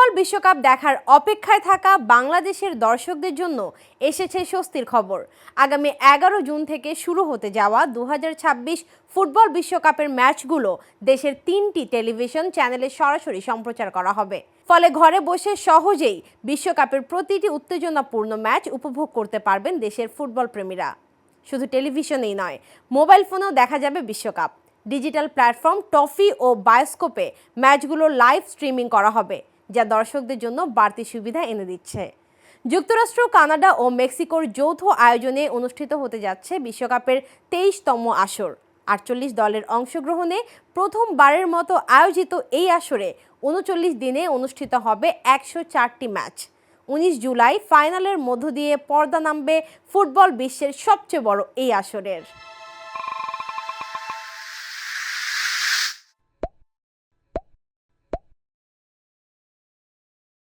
Football বিশ্বকাপ দেখার অপেক্ষায় থাকা বাংলাদেশের দর্শকদের জন্য এসেছে স্বস্তির খবর। আগামী 11 জুন থেকে শুরু হতে যাওয়া 2026 ফুটবল বিশ্বকাপের ম্যাচগুলো দেশের 3টি টেলিভিশন চ্যানেলে সরাসরি সম্প্রচার করা হবে। ফলে ঘরে বসে সহজেই বিশ্বকাপের প্রতিটি উত্তেজনাপূর্ণ ম্যাচ উপভোগ করতে পারবেন দেশের ফুটবল প্রেমীরা। শুধু টেলিভিশনেই নয়, মোবাইল ফোনেও দেখা যাবে বিশ্বকাপ। ডিজিটাল প্ল্যাটফর্ম টফি ও বায়োস্কোপে ম্যাচগুলো লাইভ স্ট্রিমিং করা হবে, যা দর্শকদের জন্য বাড়তি সুবিধা এনে দিচ্ছে। যুক্তরাষ্ট্র, কানাডা ও মেক্সিকোর যৌথ আয়োজনে অনুষ্ঠিত হতে যাচ্ছে বিশ্বকাপের 23তম আসর। 48 দলের অংশগ্রহণে প্রথমবারের মতো আয়োজিত এই আসরে 39 দিনে অনুষ্ঠিত হবে 104টি ম্যাচ। 19 জুলাই ফাইনালের মধ্য দিয়ে পর্দা নামবে ফুটবল বিশ্বের সবচেয়ে বড় এই আসরের।